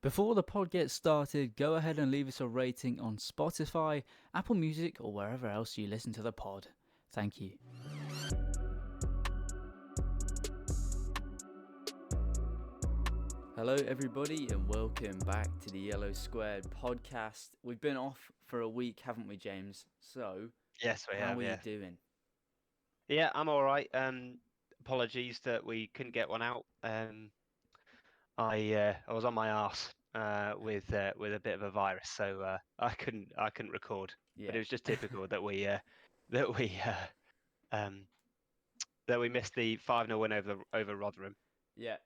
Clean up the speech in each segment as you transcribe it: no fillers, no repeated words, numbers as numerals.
Before the pod gets started, go ahead and leave us a rating on Spotify, Apple Music, or wherever else you listen to the pod. Thank you. Hello, everybody, and welcome back to the Yellow Squared podcast. We've been off for a week, haven't we, James? So, Yes, we how have, are you yeah. doing? Yeah, I'm all right. Apologies that we couldn't get one out. I was on my arse with a bit of a virus, so I couldn't record. But Yeah. it was just typical that that we uh, um, that we missed the 5-0 win over Rotherham. Yeah.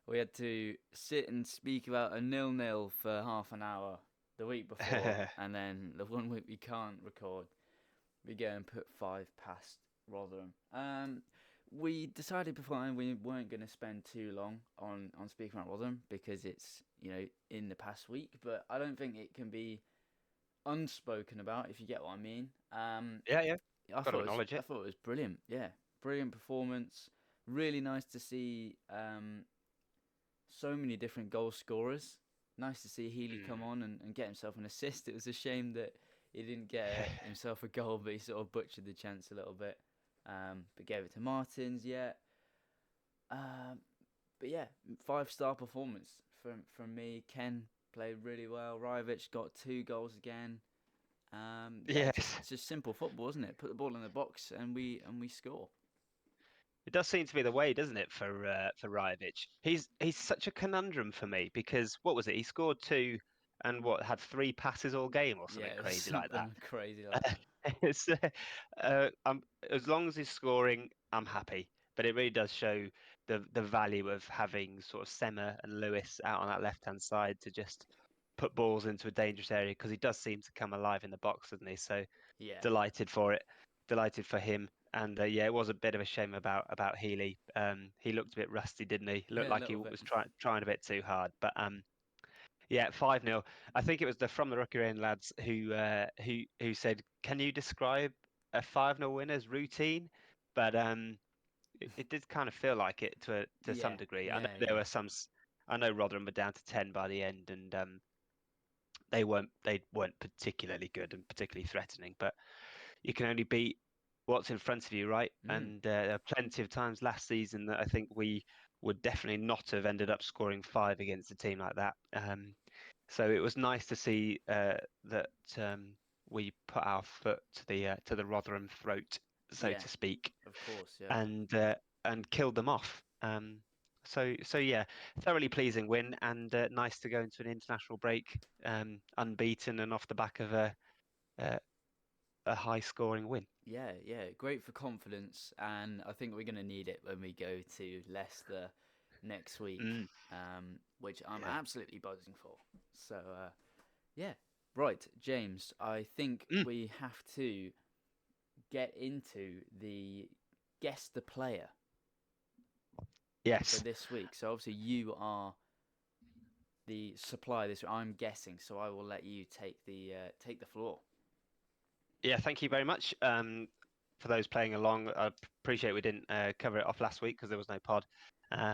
We had to sit and speak about a 0-0 for half an hour the week before, and then the one week we can't record, we go and put 5 past Rotherham. We decided beforehand we weren't going to spend too long on speaking about Rotherham because it's, in the past week, but I don't think it can be unspoken about, if you get what I mean. Yeah, yeah, I got to thought it was acknowledge I it. thought it was brilliant. Yeah, brilliant performance. Really nice to see so many different goal scorers. Nice to see Healy come Mm. on and get himself an assist. It was a shame that he didn't get himself a goal, but he sort of butchered the chance a little bit. But gave it to Martins, yeah. Um, but yeah, 5-star performance from me. Ken played really well. Rajvic got 2 goals again. Yeah, just Yes, it's just simple football, isn't it? Put the ball in the box and we score. it does seem to be the way, doesn't it, for Rajvic? He's such a conundrum for me because what was it? He scored 2 and what had 3 passes all game or Yeah, something it was crazy like that. something crazy like that. It's as long as he's scoring, I'm happy. But it really does show the value of having sort of Sema and Lewis out on that left hand side to just put balls into a dangerous area because he does seem to come alive in the box, doesn't he? So Yeah, delighted for it, delighted for him. And yeah, it was a bit of a shame about Healy. He looked a bit rusty, didn't he? Looked yeah, a like he little bit. was trying a bit too hard. But yeah, 5-0. I think it was the From the Rookery End lads who said, "Can you describe a 5-0 win as routine?" But it did kind of feel like it to some Yeah, degree. I know yeah, there yeah, were some. I know Rotherham were down to 10 by the end, and they weren't particularly good and particularly threatening. But you can only beat what's in front of you, right? mm, And there are plenty of times last season that I think we would definitely not have ended up scoring 5 against a team like that. So it was nice to see that we put our foot to the Rotherham throat, so yeah. to speak, Of course, yeah, and killed them off. So yeah, thoroughly pleasing win, and nice to go into an international break unbeaten and off the back of a, a high scoring win. yeah, yeah. Great for confidence, and I think we're gonna need it when we go to Leicester next week, Mm, which I'm yeah. absolutely buzzing for. So, yeah, right, James. I think Mm, we have to get into the guess the player for yes. this week. So obviously you are the supplier this week. I'm guessing, so I will let you take the floor. Yeah, thank you very much. For those playing along, I appreciate we didn't cover it off last week because there was no pod.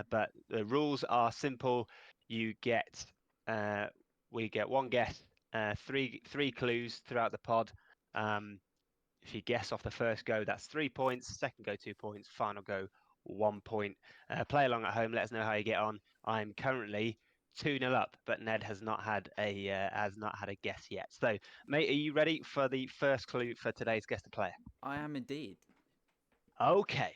But the rules are simple. You get we get one guess, three clues throughout the pod. Um, if you guess off the first go, that's 3 points. Second go, 2 points. Final go, 1 point. Play along at home. Let us know how you get on. I'm currently 2-0 up, but Ned has not had a guess yet. So, mate, are you ready for the first clue for today's guess the player? I am indeed. Okay.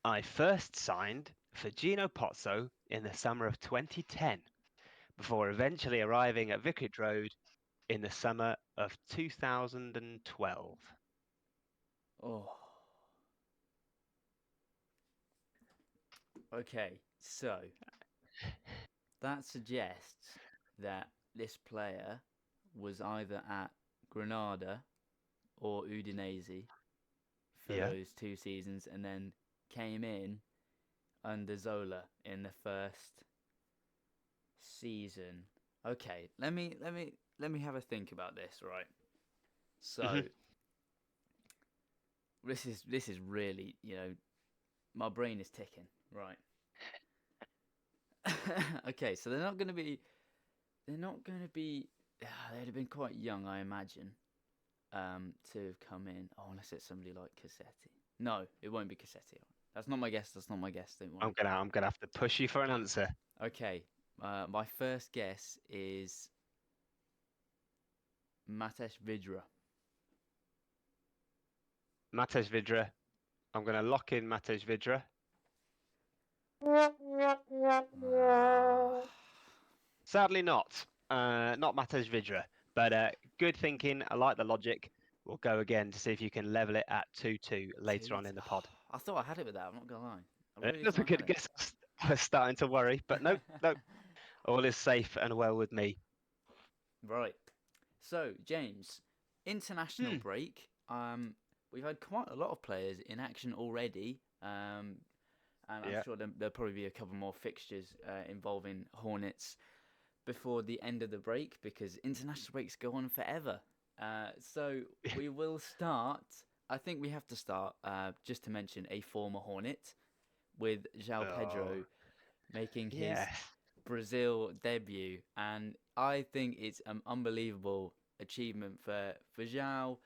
I first signed for Gino Pozzo in the summer of 2010, before eventually arriving at Vicarage Road in the summer of 2012. Oh, okay. So that suggests that this player was either at Granada or Udinese for Yeah. those 2 seasons, and then came in under Zola in the first season. Okay, let me have a think about this. Right. Hmm. So this is really, my brain is ticking. Right. Okay, so they're not going to be. They're not going to be. They'd have been quite young, I imagine, to have come in. Oh, unless it's somebody like Cassetti. No, it won't be Cassetti. That's not my guess. That's not my guess. Don't worry. I'm gonna have to push you for an answer. Okay, my first guess is Matesh Vidra. Matej Vidra. I'm gonna lock in Matej Vidra. Ah, Sadly, not. Not Matej Vidra. But good thinking. I like the logic. We'll go again to see if you can level it at 2-2 later on in the pod. I thought I had it with that. I'm not gonna lie. I It really was a thought I had good it. guess. I was starting to worry, but no, no. All is safe and well with me. Right. So, James, international Hmm. break. We've had quite a lot of players in action already. And I'm Yeah. sure there'll probably be a couple more fixtures involving Hornets before the end of the break because international breaks go on forever. So we will start. I think we have to start just to mention a former Hornet with João Oh, Pedro making his yes. Brazil debut, and I think it's an unbelievable achievement for João,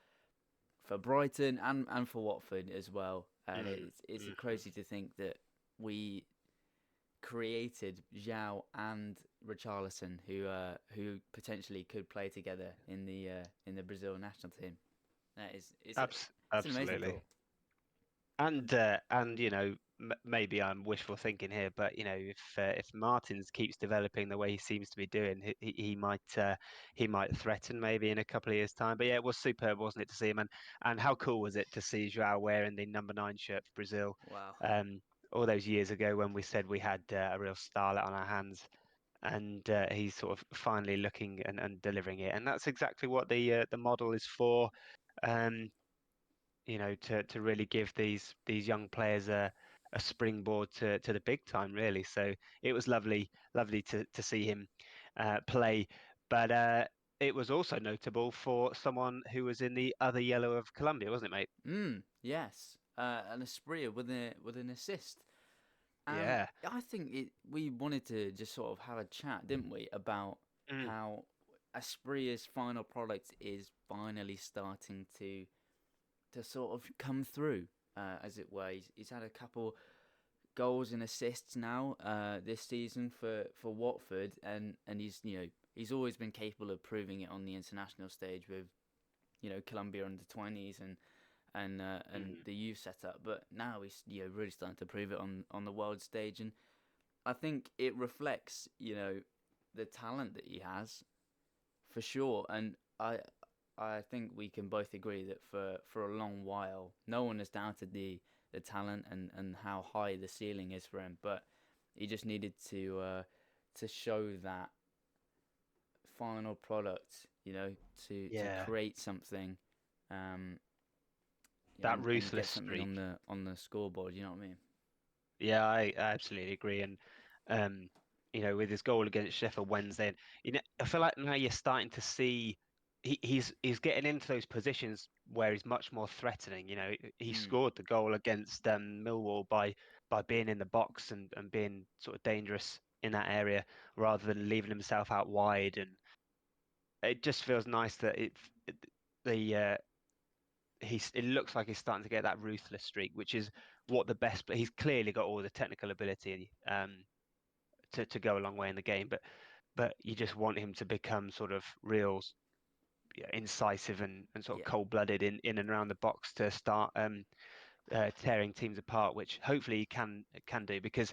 for Brighton, and for Watford as well. And Mm, it's mhm. crazy to think that we created Zhao and Richarlison, who potentially could play together in the Brazil national team. That is it's an amazing Absolutely. thought. And maybe I'm wishful thinking here, but if Martins keeps developing the way he seems to be doing, he might threaten maybe in a couple of years' time. But yeah, it was superb, wasn't it, to see him? And how cool was it to see João wearing the number 9 shirt for Brazil? Wow. Um, all those years ago when we said we had a real starlet on our hands, and he's sort of finally looking and delivering it, and that's exactly what the model is for. Um, to really give these young players a springboard to the big time, really. So it was lovely to see him play. But it was also notable for someone who was in the other yellow of Colombia, wasn't it, mate? Yes. An Espria with an assist. And Yeah. I think we wanted to just sort of have a chat, didn't we, about Mm, how Aspria's final product is finally starting to sort of come through, as it were. He's had a couple goals and assists now this season for Watford, and he's always been capable of proving it on the international stage with Colombia under 20s and mm. the youth setup. But now he's really starting to prove it on the world stage, and I think it reflects the talent that he has for sure. And I think we can both agree that for a long while, no one has doubted the talent and how high the ceiling is for him. But he just needed to show that final product, to Yeah. create something, um, That and get ruthless something on streak. the scoreboard. You know what I mean? Yeah, I absolutely agree. And with his goal against Sheffield Wednesday, and I feel like now you're starting to see he's getting into those positions where he's much more threatening. He Mm, scored the goal against Millwall by being in the box and being sort of dangerous in that area rather than leaving himself out wide. And it just feels nice that it the it looks like he's starting to get that ruthless streak, which is what the best. But he's clearly got all the technical ability to go a long way in the game. But you just want him to become sort of real incisive and sort of yeah. cold blooded in and around the box to start tearing teams apart, which hopefully he can do because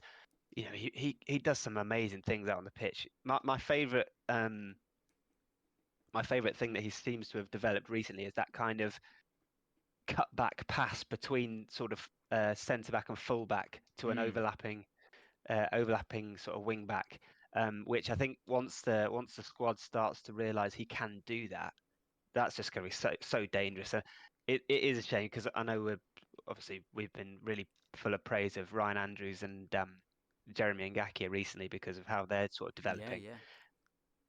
he does some amazing things out on the pitch. My favorite thing that he seems to have developed recently is that kind of cut back pass between sort of centre back and full back to an Mm, overlapping sort of wing back, which I think once the squad starts to realise he can do that, that's just going to be so dangerous. And it is a shame because I know we've been really full of praise of Ryan Andrews and Jeremy Ngakia recently because of how they're sort of yeah, developing. yeah.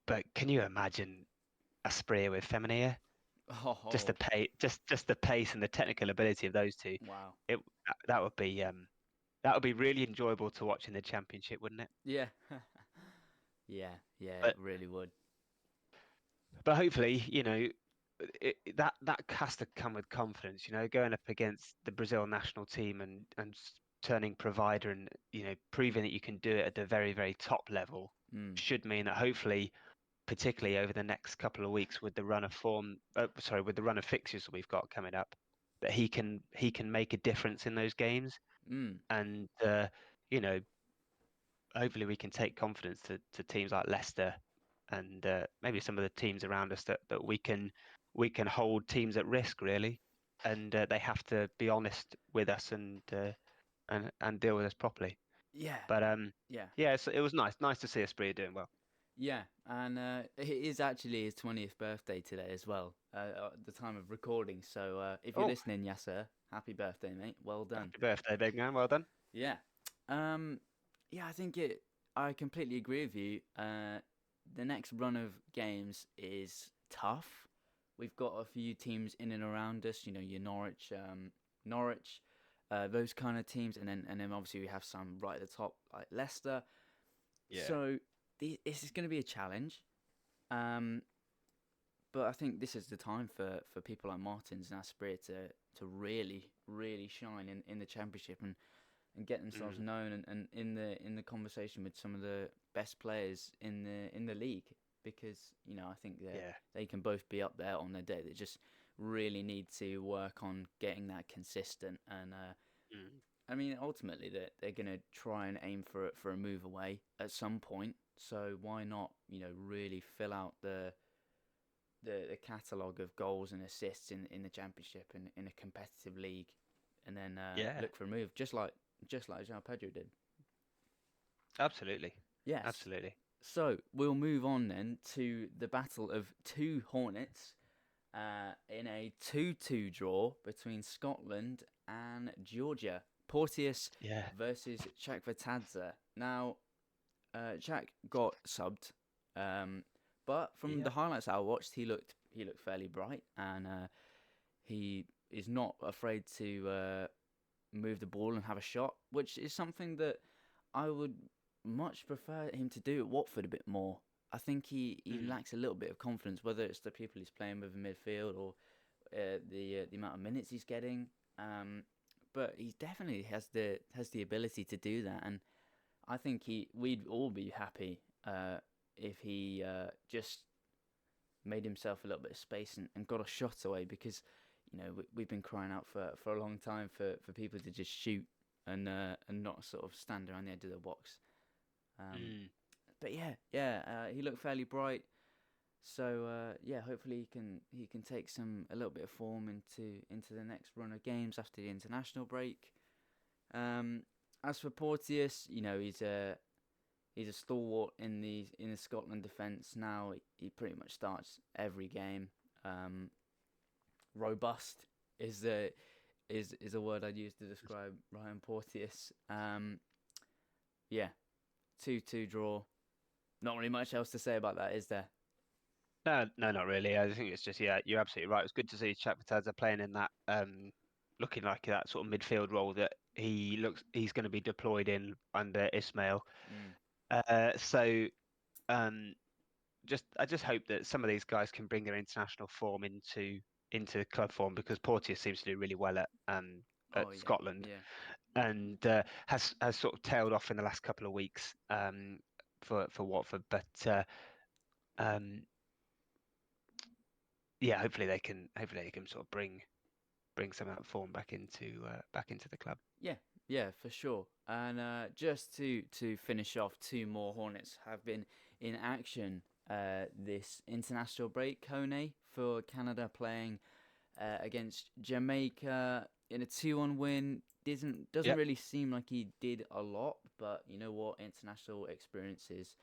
But can you imagine a Asprilla with Feminine? Just the Oh, pace, just the pace and the technical ability of those two. wow. It that would be really enjoyable to watch in the championship, wouldn't it? Yeah. Yeah, yeah, it But really would. hopefully, that has to come with confidence. Going up against the Brazil national team and turning provider and proving that you can do it at the very very top level Mm. should mean that hopefully, particularly over the next couple of weeks with the run of with the run of fixtures that we've got coming up, that he can make a difference in those games Mm. and you know hopefully we can take confidence to teams like Leicester and maybe some of the teams around us that we can hold teams at risk really, and they have to be honest with us and deal with us properly. Yeah, But yeah, yeah, it was nice to see Esprit doing well. yeah. And it is actually his 20th birthday today as well, at the time of recording. So if you're Oh, listening, Yasser, happy birthday, mate. Well done. happy birthday, big man! Well done. Yeah. Um, yeah, I think it. I completely agree with you. The next run of games is tough. We've got a few teams in and around us. You know, your Norwich, those kind of teams, and then obviously we have some right at the top like Leicester. Yeah. So this is going to be a challenge. Um, but I think this is the time for people like Martins and Asprey to really really shine in the championship and get themselves Mm, known and in the conversation with some of the best players in the league, because I think that yeah. they can both be up there on their day. They just really need to work on getting that consistent, and Mm, I mean ultimately they're gonna try and aim for a move away at some point. So why not really fill out the catalogue of goals and assists in the championship and in a competitive league, and then yeah. look for a move, just like João Pedro did. Absolutely. Yes. Absolutely. So we'll move on then to the battle of two Hornets in a 2-2 draw between Scotland and Georgia. Porteous Yeah. versus Chakvetadze. Now, Chak got subbed, but from Yeah. the highlights I watched, he looked fairly bright, and he is not afraid to move the ball and have a shot, which is something that I would much prefer him to do at Watford a bit more. I think he Mm, lacks a little bit of confidence, whether it's the people he's playing with in midfield or the amount of minutes he's getting. But he definitely has the ability to do that, and I think we'd all be happy if he just made himself a little bit of space and got a shot away, because we've been crying out for a long time for people to just shoot and not sort of stand around the edge of the box. Um, mm. but yeah, he looked fairly bright. So yeah, hopefully he can take a little bit of form into the next run of games after the international break. Um, as for Porteous, he's a stalwart in the Scotland defence now. He pretty much starts every game. Um, Robust is a word I'd use to describe Ryan Porteous. Yeah, 2-2 draw. Not really much else to say about that, is there? No, no, not really. I think it's just, yeah, you're absolutely right. It was good to see Chakvetadze playing in that, looking like that sort of midfield role that he's going to be deployed in under Ismail. Mm. So um, I just hope that some of these guys can bring their international form into club form, because Porteous seems to do really well at Oh yeah, Scotland, yeah. and has sort of tailed off in the last couple of weeks for Watford, but um, yeah, hopefully they can sort of bring some of that form back into the club. Yeah, yeah, for sure. And just to finish off, two more Hornets have been in action this international break. Kone for Canada playing against Jamaica in a 2-1 win. Doesn't Yep. really seem like he did a lot, but you know what? International experience is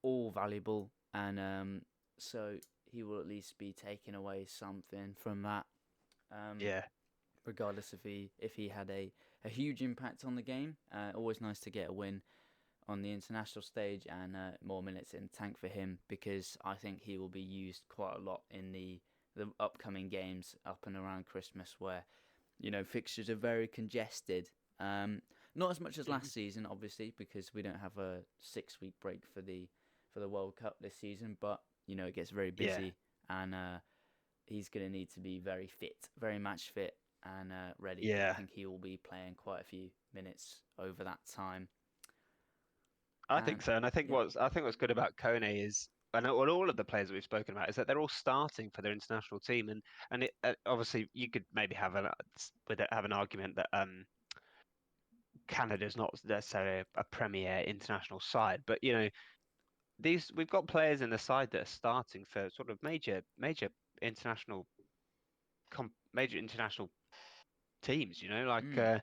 all valuable, and so he will at least be taking away something from that. Um, Yeah. Regardless if he had a huge impact on the game. Always nice to get a win on the international stage, and more minutes in tank for him, because I think he will be used quite a lot in the upcoming games up and around Christmas, where fixtures are very congested. Not as much as Mhm. last season, obviously, because we don't have a 6-week break for for the World Cup this season, but it gets very Yeah, busy, and he's going to need to be very fit, very match fit, and ready, because I yeah. think he will be playing quite a few minutes over that time. I think And so, and yeah, I think what's good about Kone is, and all of the players that we've spoken about, is that they're all starting for their international team, and obviously you could maybe have an argument that Canada's not necessarily a premier international side, but these we've got players in the side that are starting for sort of international major international teams. Like mm,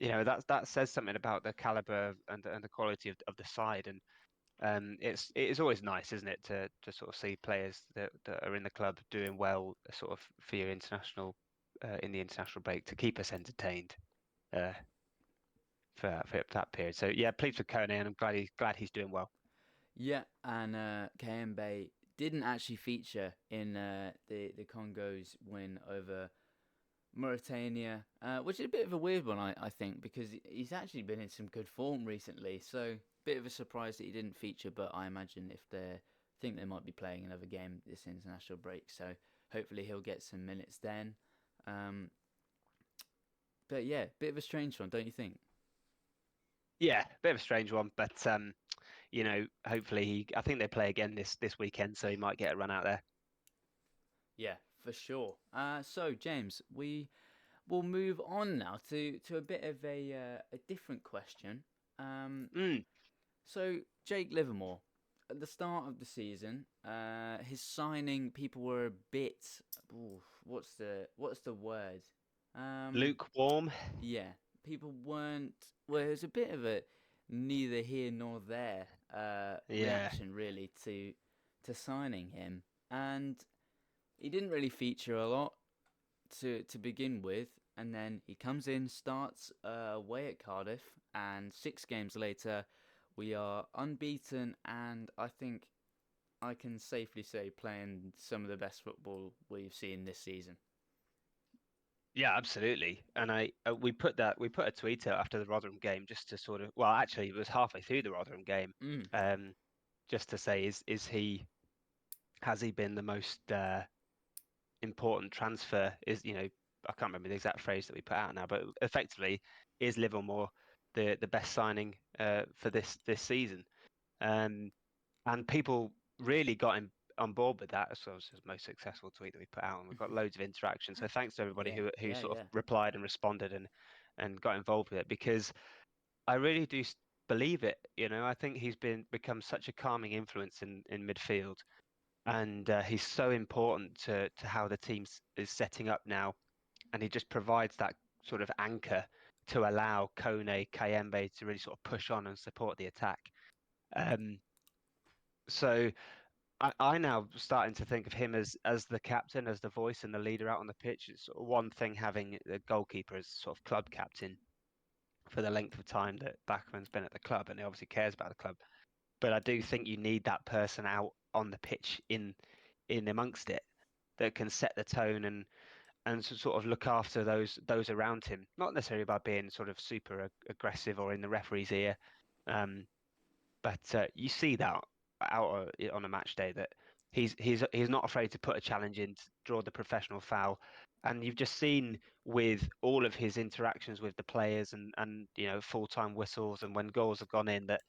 that says something about the caliber and the quality of the side, and it is always nice, isn't it, to sort of see players that are in the club doing well, sort of for your international in the international break to keep us entertained uh, for that period. So yeah, pleased with Kone, and I'm glad he's doing well. yeah, and Kayembe didn't actually feature in the Congo's win over Mauritania, which is a bit of a weird one, I think, because he's actually been in some good form recently. So, bit of a surprise that he didn't feature, but I imagine if they think they might be playing another game this international break, so hopefully he'll get some minutes then. Um, but yeah, bit of a strange one, don't you think? Yeah, bit of a strange one, but hopefully I think they play again this weekend, so he might get a run out there. Yeah, for sure. So James, we will move on now to a bit of a different question. Um, Mm, So Jake Livermore, at the start of the season, his signing, people were a bit. Ooh, what's the word? Um, lukewarm. yeah, people weren't. Well, it was a bit of a neither here nor there Yeah, reaction really to signing him, and he didn't really feature a lot to begin with, and then he comes in, starts away at Cardiff, and 6 games later, we are unbeaten, and I think I can safely say playing some of the best football we've seen this season. yeah, absolutely. And we put a tweet out after the Rotherham game just to sort of, well, actually it was halfway through the Rotherham game, Mm. just to say is he has he been the most important transfer? I can't remember the exact phrase that we put out now, but effectively is Livermore the best signing for this season? Um, and people really got on board with that. So it was the most successful tweet that we put out, and we got loads of interaction. So thanks to everybody Yeah, who yeah, sort of yeah. replied and responded and got involved with it, because I really do believe it. I think he's become such a calming influence in midfield, and he's so important to how the team is setting up now, and he just provides that sort of anchor to allow Kone, Kayembe to really sort of push on and support the attack. Um, so I now starting to think of him as the captain, as the voice and the leader out on the pitch. It's sort of one thing having the goalkeeper as sort of club captain for the length of time that Bachmann's been at the club, and he obviously cares about the club. But I do think you need that person out on the pitch in amongst it that can set the tone and sort of look after those around him. Not necessarily by being sort of super aggressive or in the referee's ear, um, but you see that out on a match day that he's not afraid to put a challenge in to draw the professional foul. And you've just seen with all of his interactions with the players and full-time whistles and when goals have gone in that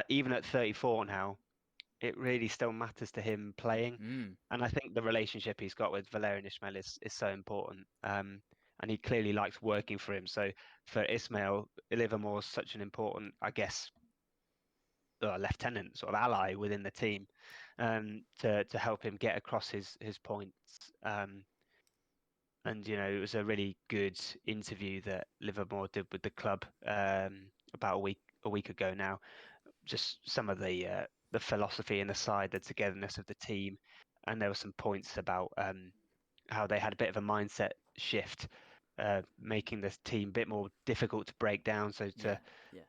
even at 34 now, it really still matters to him playing. Mm. And I think the relationship he's got with Valerian Ismail is so important. And he clearly likes working for him. So for Ismail, Livermore is such an important, I guess, lieutenant sort of ally within the team, to help him get across his points. And it was a really good interview that Livermore did with the club about a week ago now. Just some of the philosophy and the side, the togetherness of the team, and there were some points about how they had a bit of a mindset shift, making this team a bit more difficult to break down, so to Yeah, yeah.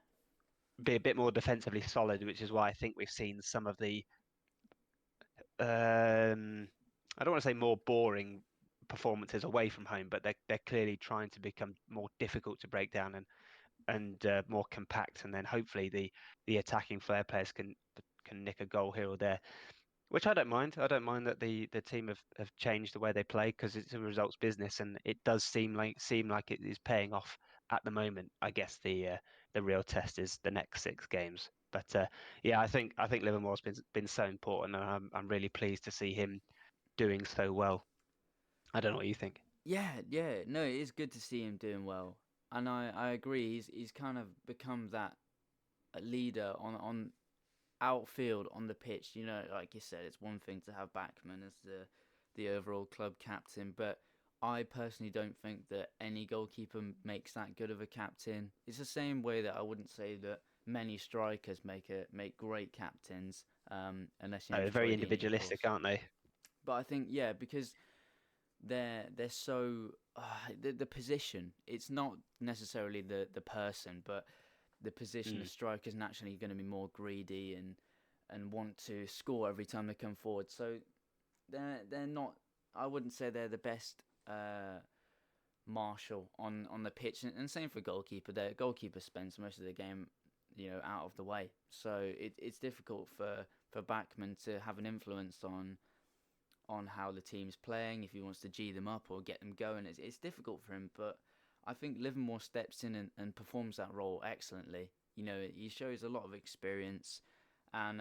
be a bit more defensively solid, which is why I think we've seen some of the I don't want to say more boring performances away from home, but they're clearly trying to become more difficult to break down and more compact, and then hopefully the attacking flair players can can nick a goal here or there, which I don't mind. I don't mind that the team have changed the way they play because it's a results business, and it does seem like it is paying off at the moment. I guess the real test is the next 6 games. But yeah, I think Livermore's been so important, and I'm really pleased to see him doing so well. I don't know what you think. Yeah. No, it is good to see him doing well, and I agree. He's kind of become that leader on outfield on the pitch. You know, like you said, it's one thing to have Backman as the overall club captain, but I personally don't think that any goalkeeper makes that good of a captain. It's the same way that I wouldn't say that many strikers make great captains, unless you know Very Troy Deeney, of individualistic, course. aren't they? But I think yeah, because they're so the position. It's not necessarily the person, but the position of Mm. striker is naturally going to be more greedy and want to score every time they come forward. So they're not. I wouldn't say they're the best marshal on the pitch, and same for goalkeeper. Their goalkeeper spends most of the game, out of the way. So it's difficult for Backman to have an influence on how the team's playing, if he wants to G them up or get them going. It's difficult for him, but I think Livermore steps in and performs that role excellently. He shows a lot of experience, and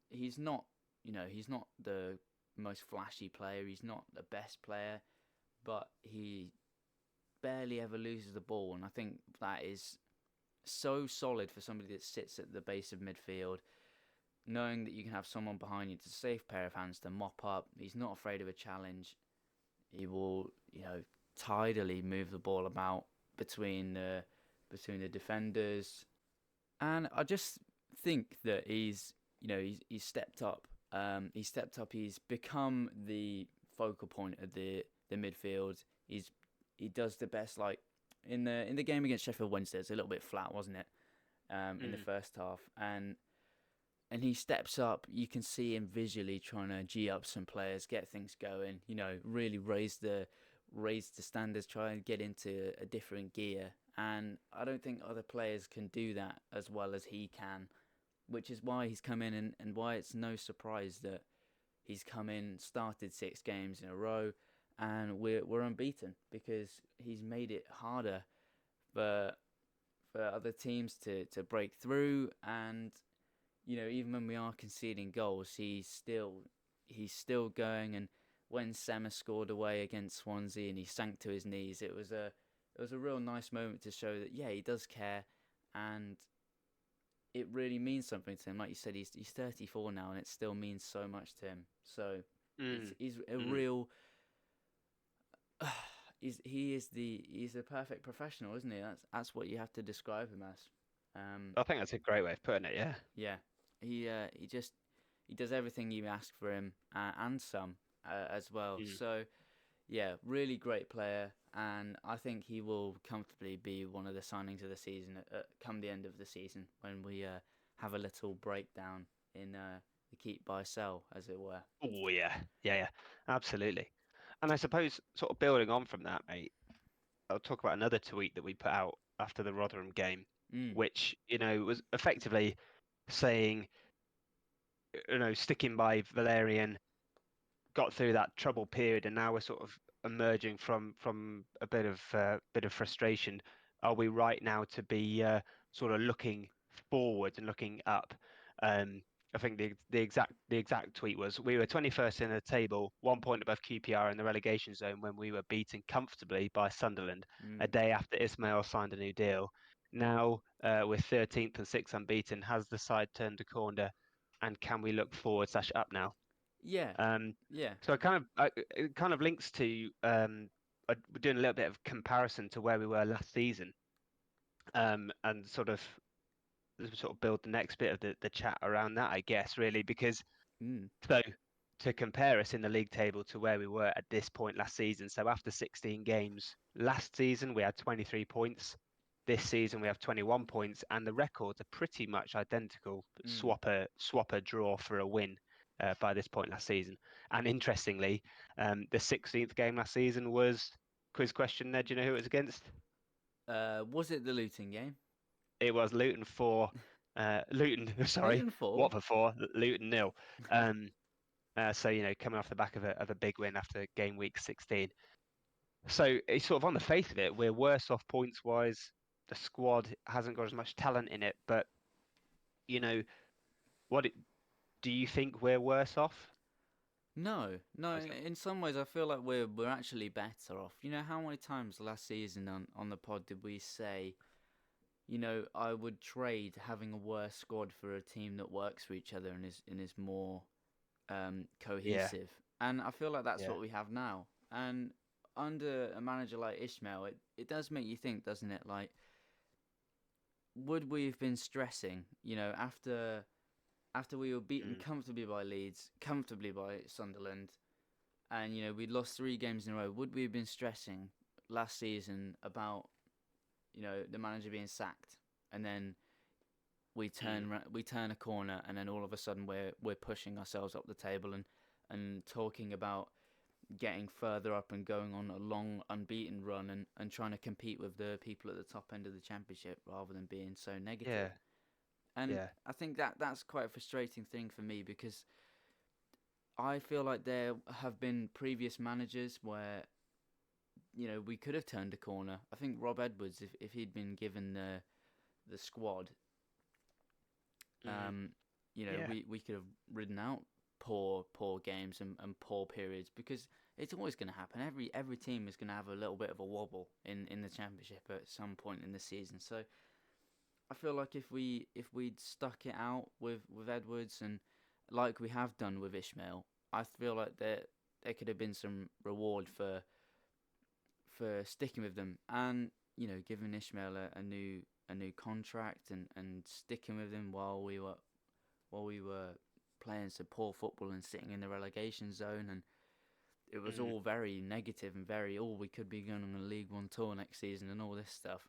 he's not the most flashy player. He's not the best player, but he barely ever loses the ball, and I think that is so solid for somebody that sits at the base of midfield, knowing that you can have someone behind you. It's a safe pair of hands to mop up. He's not afraid of a challenge. He will, tidily move the ball about between the defenders, and I just think that he's stepped up. He's stepped up. He's become the focal point of the midfield. He does the best, like in the game against Sheffield Wednesday. It's a little bit flat, wasn't it? In the Mm. first half, and he steps up. You can see him visually trying to g up some players, get things going. Really raise the standards, try and get into a different gear. And I don't think other players can do that as well as he can, which is why he's come in and why it's no surprise that he's come in, started 6 games in a row, and we're unbeaten because he's made it harder for other teams to break through. And even when we are conceding goals, he's still going. And when Sema scored away against Swansea and he sank to his knees, it was a real nice moment to show that yeah, he does care, and it really means something to him. Like you said, he's 34 now, and it still means so much to him. So it's Mm. he's a Mm. real. He's a perfect professional, isn't he? That's what you have to describe him as. I think that's a great way of putting it. Yeah. Yeah, he does everything you ask for him, and some as well. Mm. So yeah, really great player, and I think he will comfortably be one of the signings of the season come the end of the season when we have a little breakdown in the keep buy sell, as it were. Oh yeah, yeah, absolutely. And I suppose sort of building on from that, mate, I'll talk about another tweet that we put out after the Rotherham game, Mm, which was effectively saying, sticking by Valerian, got through that troubled period, and now we're sort of emerging from a bit of frustration. Are we right now to be sort of looking forward and looking up? Um, I think the exact tweet was we were 21st in the table, 1 point above QPR in the relegation zone when we were beaten comfortably by Sunderland a mm. day after Ismail signed a new deal. Now we're 13th and 6th unbeaten. Has the side turned a corner, and can we look forward slash up now? Yeah, Um, yeah. so it kind of links to we're doing a little bit of comparison to where we were last season, and sort of build the next bit of the chat around that, I guess, really, because Mm, so to compare us in the league table to where we were at this point last season. So after 16 games last season, we had 23 points. This season we have 21 points, and the records are pretty much identical. mm. Swap a draw for a win by this point last season. And interestingly, the 16th game last season was quiz question. Ned, do you know who it was against? Was it the Luton game? It was Luton 4, Luton, sorry, Luton 4. Watford 4, Luton nil. Um, so coming off the back of a big win after game week 16. So it's sort of on the face of it, we're worse off points wise. The squad hasn't got as much talent in it, but you know, what do you think we're worse off? No, no. As In some ways, I feel like we're actually better off. You know, how many times last season on the pod did we say, I would trade having a worse squad for a team that works for each other and is more Yeah, cohesive. And I feel like that's yeah, what we have now. And under a manager like Ishmael, it does make you think, doesn't it? Like, would we have been stressing, after we were beaten mm, comfortably by Leeds, comfortably by Sunderland, and we'd lost 3 games in a row? Would we have been stressing last season about the manager being sacked, and then mm, we turn a corner, and then all of a sudden we're pushing ourselves up the table and talking about getting further up and going on a long unbeaten run, and trying to compete with the people at the top end of the championship rather than being so yeah, negative. And yeah, I think that's quite a frustrating thing for me, because I feel like there have been previous managers where we could have turned a corner. I think Rob Edwards, if he'd been given the squad, mm, um, yeah, we could have ridden out poor games and poor periods, because it's always going to happen. Every team is going to have a little bit of a wobble in the championship at some point in the season. So I feel like if we'd stuck it out with Edwards, and like we have done with Ishmael, I feel like there could have been some reward for sticking with them, and giving Ishmael a new contract, and sticking with him while we were playing some poor football and sitting in the relegation zone. And it was mm, all very negative and very, we could be going on a League One tour next season and all this stuff,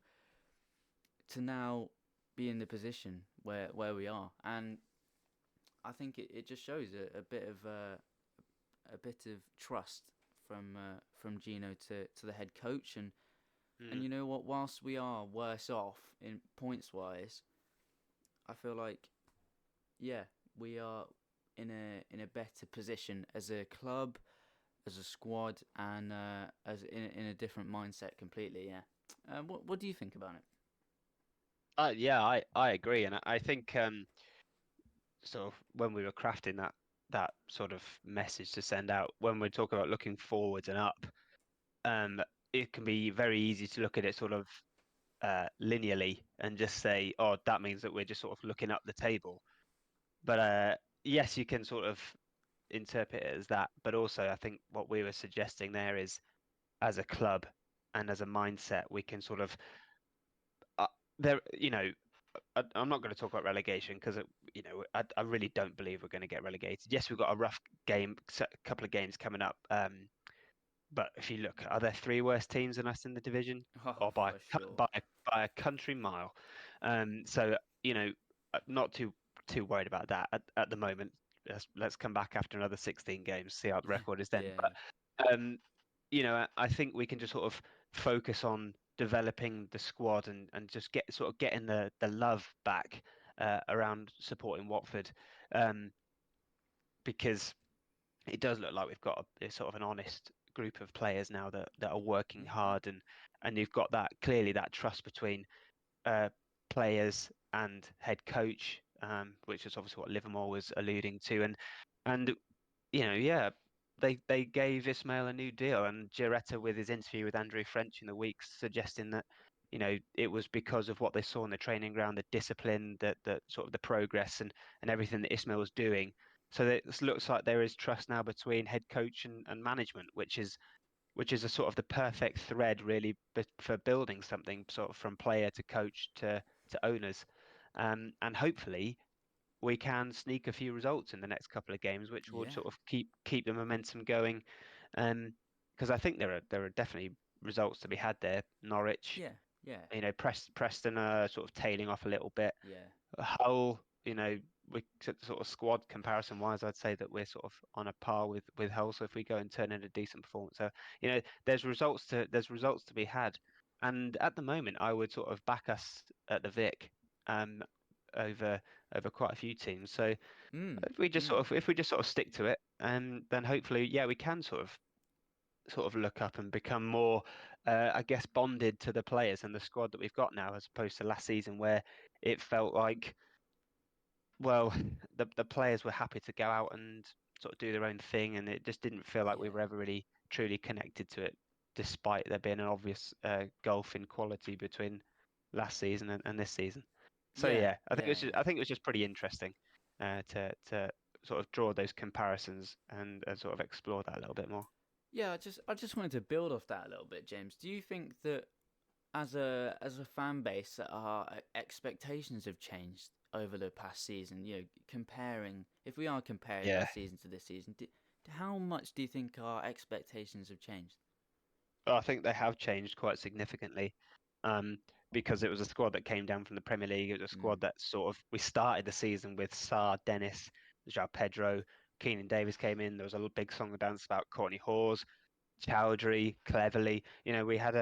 to now be in the position where we are. And I think it just shows a bit of trust from Gino to the head coach. And mm, you know what? Whilst we are worse off in points wise, I feel like, yeah, we are in a better position as a club, as a squad, and as in a different mindset completely. Yeah. What do you think about it? yeah, I agree, and I think sort of when we were crafting that sort of message to send out, when we talk about looking forwards and up, um, it can be very easy to look at it sort of linearly and just say, oh, that means that we're just sort of looking up the table. But yes, you can sort of interpret it as that. But also, I think what we were suggesting there is, as a club and as a mindset, we can sort of uh, there. I'm not going to talk about relegation because I really don't believe we're going to get relegated. Yes, we've got a rough couple of games coming up. But if you look, are there three worse teams than us in the division, Oh, or by for sure. by a country mile? So not too worried about that at the moment. Let's come back after another 16 games, see how the record is then. Yeah. But I think we can just sort of focus on developing the squad and just getting the love back around supporting Watford, um, because it does look like we've got a sort of an honest group of players now that are working Yeah. hard, and you've got that clearly that trust between uh, players and head coach, which is obviously what Livermore was alluding to, and yeah, they gave Ismail a new deal, and Gioretta with his interview with Andrew French in the week suggesting that it was because of what they saw in the training ground, the discipline, the sort of the progress and everything that Ismail was doing. So that it looks like there is trust now between head coach and management, which is a sort of the perfect thread really for building something sort of from player to coach to owners, and hopefully we can sneak a few results in the next couple of games, which would Yeah. sort of keep the momentum going. Because I think there are definitely results to be had there. Norwich, Yeah. Yeah. Preston are sort of tailing off a little bit. Yeah. Hull, we sort of squad comparison wise, I'd say that we're sort of on a par with Hull. So if we go and turn in a decent performance, so there's results to be had. And at the moment, I would sort of back us at the Vic, um, over quite a few teams. So Mm, if mm, we just sort of stick to it, then hopefully, yeah, we can sort of look up and become more, I guess, bonded to the players and the squad that we've got now, as opposed to last season where it felt like, well, the players were happy to go out and sort of do their own thing, and it just didn't feel like we yeah, were ever really truly connected to it, despite there being an obvious gulf in quality between last season and this season. So yeah, yeah, yeah, I think yeah. it was just pretty interesting to sort of draw those comparisons and sort of explore that a little bit more. Yeah, I just wanted to build off that a little bit, James. Do you think that as a fan base that our expectations have changed over the past season? Comparing, if we are comparing Yeah. last season to this season, how much do you think our expectations have changed? Well, I think they have changed quite significantly, um, because it was a squad that came down from the Premier League. It was a Mm, squad that sort of we started the season with Sarr, Dennis, João Pedro, Keenan Davis came in. There was a big song and dance about Courtney Hawes, Chowdhury, Cleverley. We had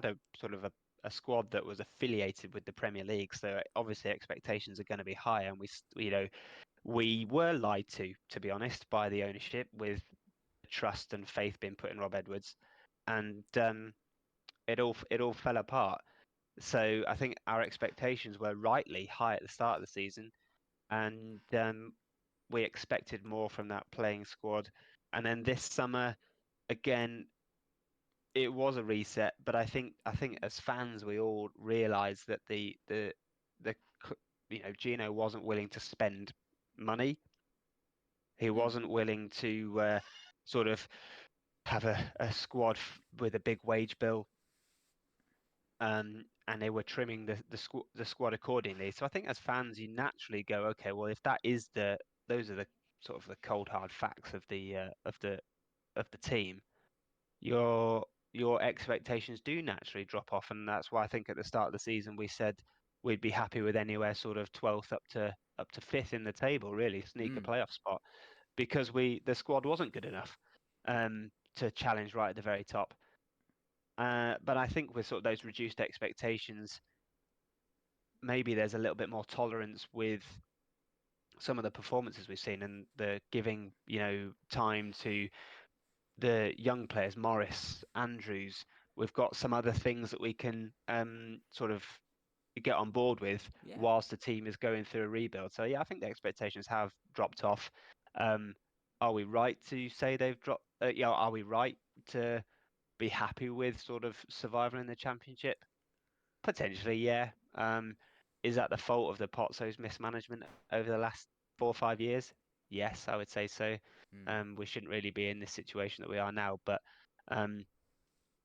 a sort of a squad that was affiliated with the Premier League, so obviously expectations are going to be high, and we were lied to be honest, by the ownership with trust and faith being put in Rob Edwards, and it all fell apart. So I think our expectations were rightly high at the start of the season, and we expected more from that playing squad. And then this summer, again, it was a reset. But I think as fans, we all realised that the Gino wasn't willing to spend money. He mm, wasn't willing to sort of have a squad with a big wage bill, and they were trimming the squad accordingly. So I think as fans, you naturally go, okay, well, if that is those are the sort of the cold hard facts of the team, your your expectations do naturally drop off, and that's why I think at the start of the season we said we'd be happy with anywhere sort of 12th up to fifth in the table, really sneak a mm. playoff spot, because the squad wasn't good enough to challenge right at the very top. But I think with sort of those reduced expectations, maybe there's a little bit more tolerance with some of the performances we've seen, and the giving time to the young players, Morris, Andrews. We've got some other things that we can sort of get on board with Yeah, whilst the team is going through a rebuild. So yeah, I think the expectations have dropped off. Um, are we right to say they've dropped? Are we right to be happy with sort of survival in the championship? Potentially, yeah. Is that the fault of the Potso's mismanagement over the last 4 or 5 years? Yes, I would say so. mm, We shouldn't really be in this situation that we are now. But um,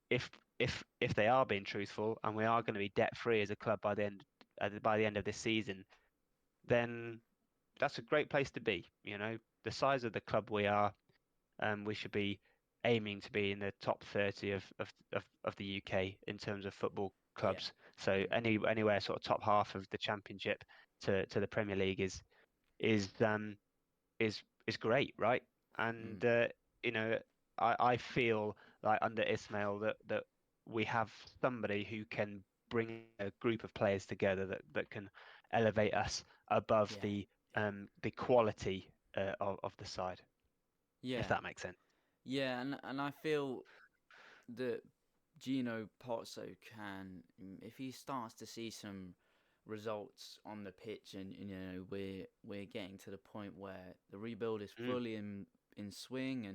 if if they are being truthful and we are going to be debt free as a club by the end of this season, then that's a great place to be. The size of the club we are, we should be aiming to be in the top 30 of the UK in terms of football yeah, clubs. So mm, anywhere sort of top half of the Championship to the Premier League is um is great, right? mm. And you know, I feel like under Ismail that we have somebody who can bring a group of players together that can elevate us above Yeah, yeah, the quality of the side, if yeah, that makes sense. yeah, and I feel that Gino Pozzo can, if he starts to see some results on the pitch, and we're getting to the point where the rebuild is Mm, fully in swing,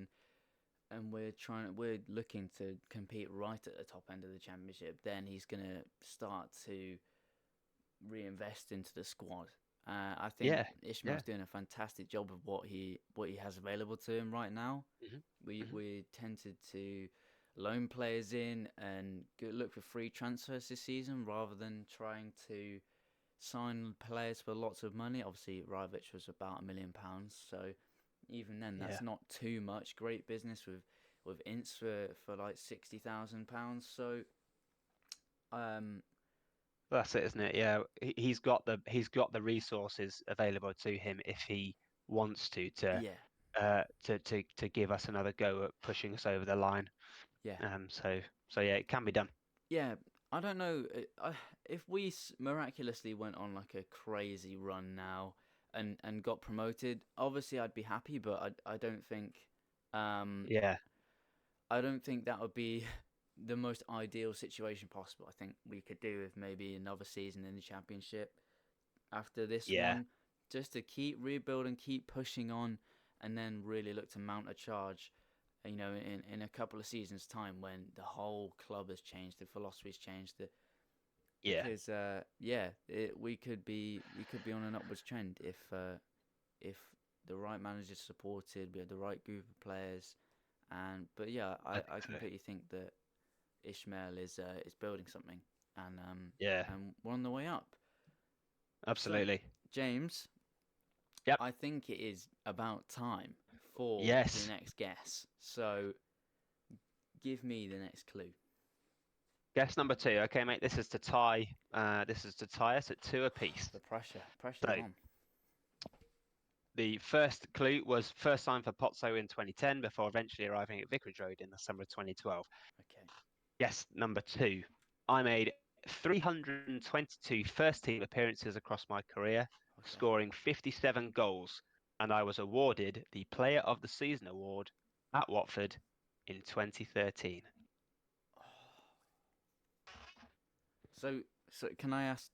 and we're looking to compete right at the top end of the championship, then he's gonna start to reinvest into the squad. I think yeah, Ishmael's yeah. doing a fantastic job of what he has available to him right now. Hmm. Hmm. We tended to loan players in and look for free transfers this season rather than trying to sign players for lots of money. Obviously, Rivich was about £1 million, so even then, Yeah. that's not too much. Great business with Ince for like £60,000. So, um, That's it, isn't it? Yeah, he's got the resources available to him if he wants yeah, to give us another go at pushing us over the line. yeah, So yeah, it can be done. yeah. I don't know if we miraculously went on like a crazy run now and got promoted. Obviously, I'd be happy, but I don't think um Yeah, I don't think that would be the most ideal situation possible. I think we could do with maybe another season in the championship after this yeah, one, just to keep rebuilding, keep pushing on, and then really look to mount a charge. In a couple of seasons' time, when the whole club has changed, the philosophy's changed, yeah, because we could be on an upwards trend if the right manager's supported, we had the right group of players, and but yeah, I I think so. completely think that Ishmael is building something, and Yeah, we're on the way up. So absolutely. James, Yep. I think it is about time for the Yes. next guess. So give me the next clue. Guess number two. Okay, mate. This is to tie. This is to tie us at two apiece. The pressure's So on. the first clue was first sign for Pozzo in 2010 before eventually arriving at Vicarage Road in the summer of 2012. Okay, Guess number two. I made 322 first team appearances across my career, okay. scoring 57 goals, and I was awarded the Player of the Season award at Watford in 2013. So so can I ask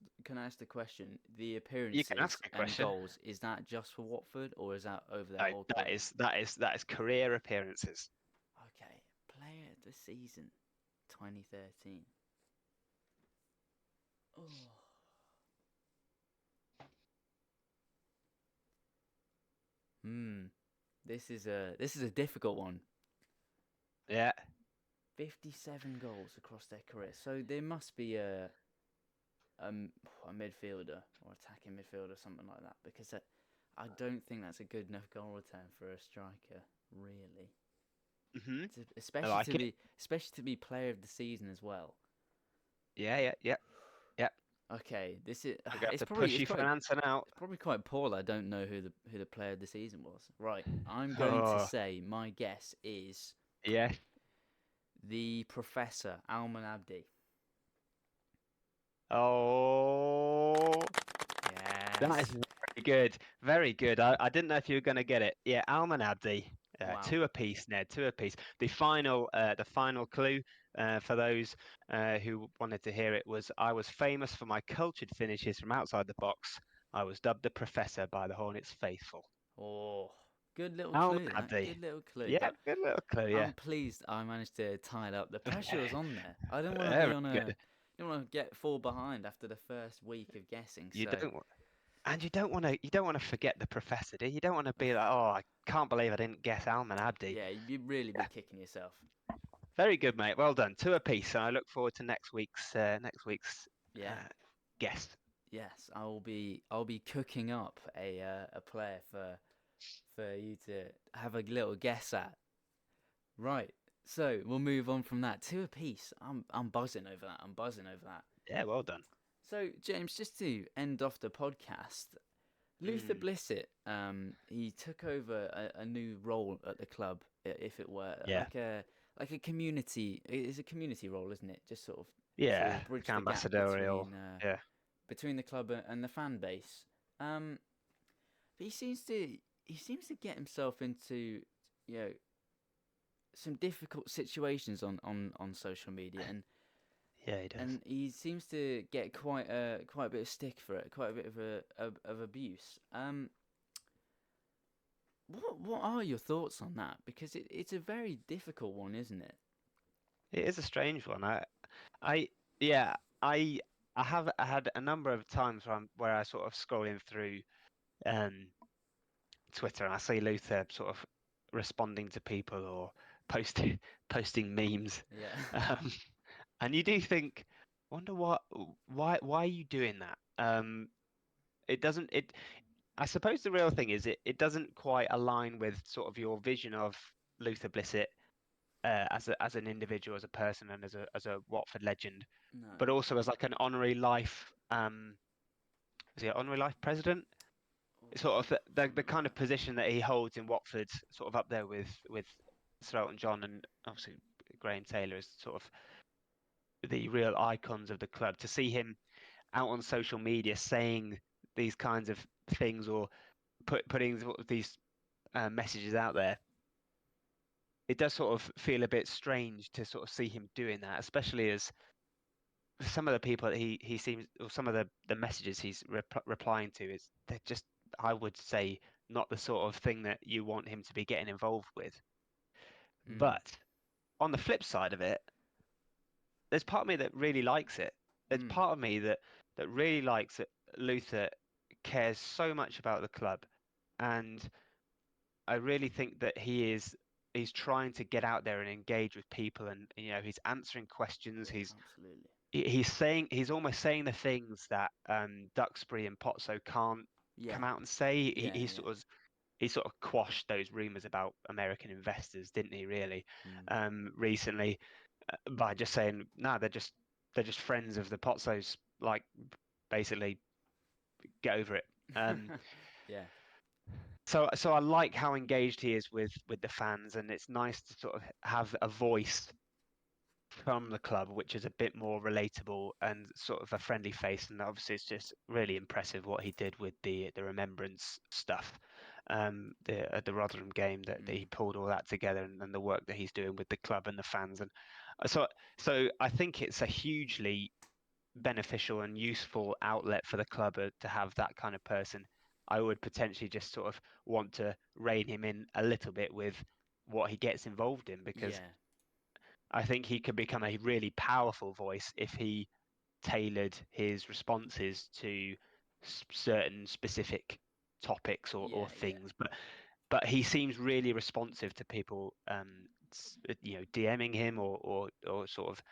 the question? The You can appearances ask a and question. goals, is that just for Watford or is that over their No, whole that career? is that is that is career appearances. Okay, player of the season, 2013. Oh. Hmm. This is a difficult one. Yeah. 57 goals across their career. So there must be a midfielder or attacking midfielder, something like that, because I don't think that's a good enough goal return for a striker, really. Mhm. I Especially like to it. be player of the season as well. Yeah, yeah, yeah, yeah. Okay, this is I'm gonna have it's to probably push it's you for probably an answer now. it's probably quite poor that I don't know who the player of the season was. Right, I'm going to Oh, say my guess is yeah. the Professor Alman Abdi. Oh, that is Yes. very good. Very good. I didn't know if you were going to get it. Yeah, Alman Abdi. Wow. Two apiece, Ned. Two apiece. The final clue for those who wanted to hear it was I was famous for my cultured finishes from outside the box. I was dubbed the Professor by the Hornets faithful. Oh, good little Alman clue. That Abdi. good little clue. Yeah, But good little clue. Yeah. I'm pleased I managed to tie it up. The pressure was on there. I don't want to be Very on a. good. Don't want to get fall behind after the first week of guessing. You So don't, and you don't want to forget the Professor, do you? You don't want to be like, oh, I can't believe I didn't guess Alman Abdi. yeah, you'd really be kicking yourself. Very good, mate. Well done. Two apiece, and I look forward to next week's Yeah. uh, guest. Yes, I'll be cooking up a player for you to have a little guess at. Right. So we'll move on from that. Two apiece. I'm buzzing over that. I'm buzzing over that. Yeah, well done. So James, just to end off the podcast, Luther Mm, Blissett, he took over a new role at the club, if it were yeah, like a community. It's a community role, isn't it? Just sort yeah, of bridge like the gap ambassadorial. Yeah, between the club and the fan base. Um, but he seems to get himself into you know some difficult situations on social media, yeah, he does. and he seems to get quite a bit of stick for it, quite a bit of abuse. What are your thoughts on that? Because it's a very difficult one, isn't it? It is a strange one. I, yeah, I, I had a number of times where I sort of scrolling through um Twitter and I see Luther sort of responding to people or posting posting memes, Yeah. um, and you do think, wonder why are you doing that? It doesn't it. I suppose the real thing is it doesn't quite align with sort of your vision of Luther Blissett as an individual, as a person, and as a Watford legend, No. but also as like an honorary life. Is he an honorary life president? Sort of the Something like kind of that. position that he holds in Watford, sort of up there with Sir Elton John and obviously Graham Taylor is sort of the real icons of the club. To see him out on social media saying these kinds of things, or putting these messages out there, it does sort of feel a bit strange to sort of see him doing that, especially as some of the people that he seems, or some of the messages he's replying to, is they're just, I would say, not the sort of thing that you want him to be getting involved with. Mm. But on the flip side of it, there's part of me that really likes it. There's Mm. part of me that really likes that Luther cares so much about the club, and I really think that he's trying to get out there and engage with people, and he's answering questions. Yeah, absolutely. He's almost saying the things that Duxbury and Potso can't Yeah, come out and say. yeah, yeah. He sort of quashed those rumors about American investors, didn't he? Really, Mm. recently, by just saying, no, they're just friends of the Potsos. Like, basically, get over it. Yeah, So I like how engaged he is with the fans, and it's nice to sort of have a voice from the club, which is a bit more relatable and sort of a friendly face. And obviously, it's just really impressive what he did with the remembrance stuff, the Rotherham game, that he mm. pulled all that together, and the work that he's doing with the club and the fans. And so so I think it's a hugely beneficial and useful outlet for the club to have that kind of person. I would potentially just sort of want to rein him in a little bit with what he gets involved in, because Yeah, I think he could become a really powerful voice if he tailored his responses to certain specific topics or yeah, yeah, things. But he seems really responsive to people, DMing him, or sort of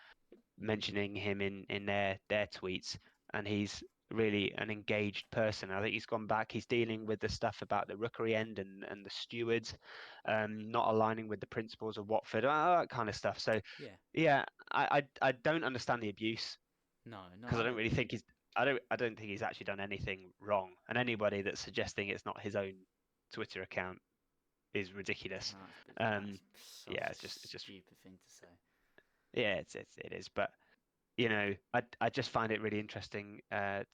mentioning him in their tweets, and he's really an engaged person. I think he's gone back. He's dealing with the stuff about the rookery end and the stewards, not aligning with the principles of Watford, all that kind of stuff. So, yeah. yeah, I don't understand the abuse, No, no, because I I don't don't. really think he's I don't think he's actually done anything wrong. And anybody that's suggesting it's not his own Twitter account is ridiculous. No, that's Um, such yeah, a it's just stupid thing to say. yeah, it is. But I just find it really interesting, that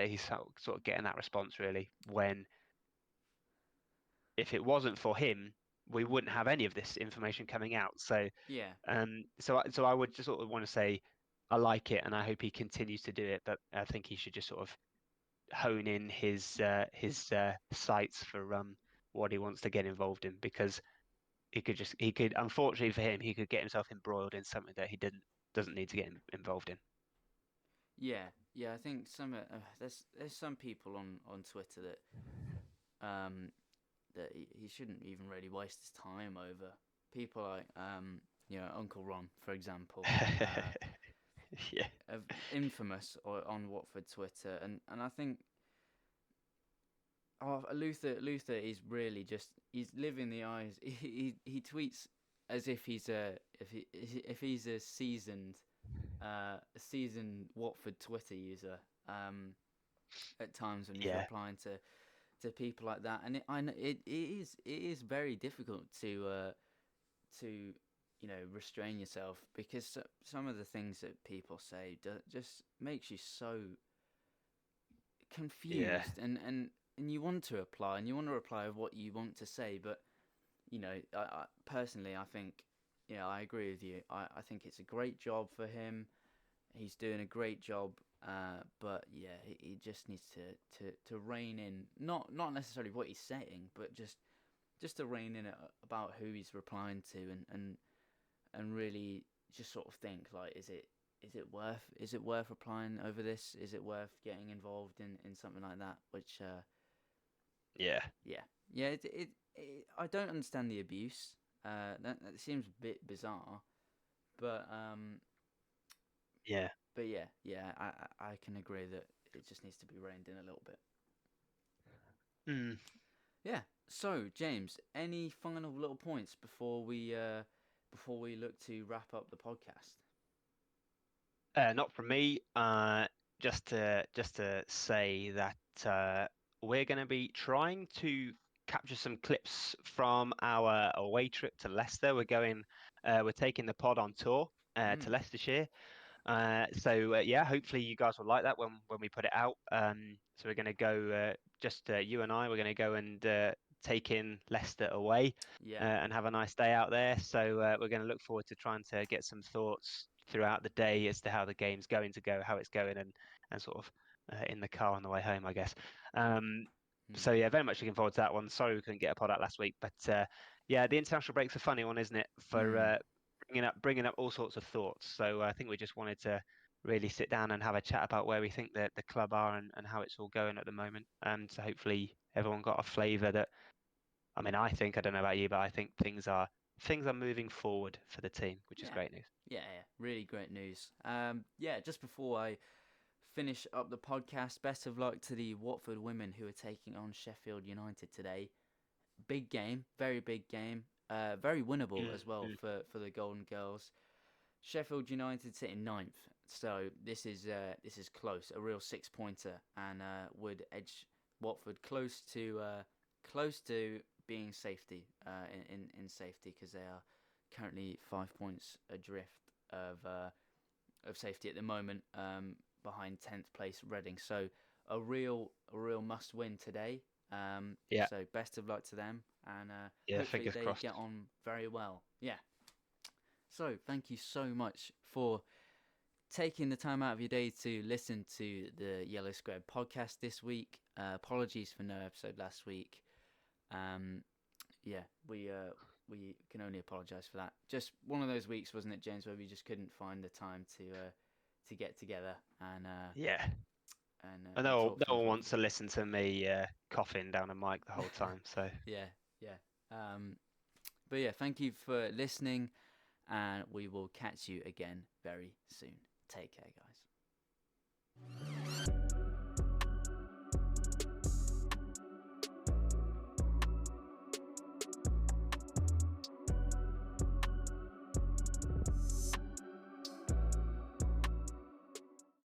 he's sort of getting that response, really, when, if it wasn't for him, we wouldn't have any of this information coming out. So Yeah, so I would just sort of want to say I like it, and I hope he continues to do it. But I think he should just sort of hone in his sights for what he wants to get involved in, because he could, unfortunately for him, he could get himself embroiled in something that he doesn't need to get involved in. yeah, yeah. I think there's some people on Twitter that he shouldn't even really waste his time over. People like Uncle Ron, for example, Yeah. of infamous on Watford Twitter, and I think Luther is really just he's living the eyes. He tweets as if he's a seasoned Watford Twitter user. At times when he's Yeah. replying to people like that, and it is very difficult to restrain yourself, because some of the things that people say just makes you so Yeah. confused, and you want to reply, and you want to reply with what you want to say, but I personally, I think, I agree with you. I think it's a great job for him. He's doing a great job, but yeah, he just needs to rein in, not necessarily what he's saying, but just to rein in about who he's replying to, and really just sort of think, like, is it worth replying over this? Is it worth getting involved in something like that? Which Yeah. yeah, yeah, I don't understand the abuse. That seems a bit bizarre, but Yeah. yeah, yeah, I can agree that it just needs to be reined in a little bit. Mm. Yeah. So, James, any final little points before we look to wrap up the podcast? Not from me. Just to say that we're going to be trying to capture some clips from our away trip to Leicester. We're taking the pod on tour to Mm. Leicestershire. Yeah, hopefully you guys will like that when we put it out. So we're going to go, just you and I, we're going to go and take in Leicester away Yeah. and have a nice day out there. So we're going to look forward to trying to get some thoughts throughout the day as to how the game's going to go, how it's going, and sort of in the car on the way home, I guess. So yeah, very much looking forward to that one. Sorry we couldn't get a pod out last week, but yeah, the international break's a funny one, isn't it? For bringing up all sorts of thoughts. So I think we just wanted to really sit down and have a chat about where we think that the club are and how it's all going at the moment. And so hopefully everyone got a flavour that, I mean, I don't know about you, but I think things are moving forward for the team, which is Yeah. great news. Yeah, really great news. Yeah, just before I finish up the podcast, best of luck to the Watford women who are taking on Sheffield United today. Big game, very big game. Very winnable as well for the Golden Girls. Sheffield United sitting ninth, so this is close, a real 6-pointer, and would edge Watford close to being safety in safety, because they are currently 5 points adrift of safety at the moment, behind 10th place Reading. So a real must win today. Yeah. So best of luck to them, and Yeah, hopefully fingers they crossed. get on very well. Yeah. So thank you so much for taking the time out of your day to listen to the Yellow Square podcast this week. Apologies for no episode last week. Yeah, we can only apologise for that. Just one of those weeks, wasn't it, James, where we just couldn't find the time to get together and Yeah. and No talk things one out. wants to listen to me coughing down a mic the whole time. So Yeah. But yeah, thank you for listening, and we will catch you again very soon. Take care, guys.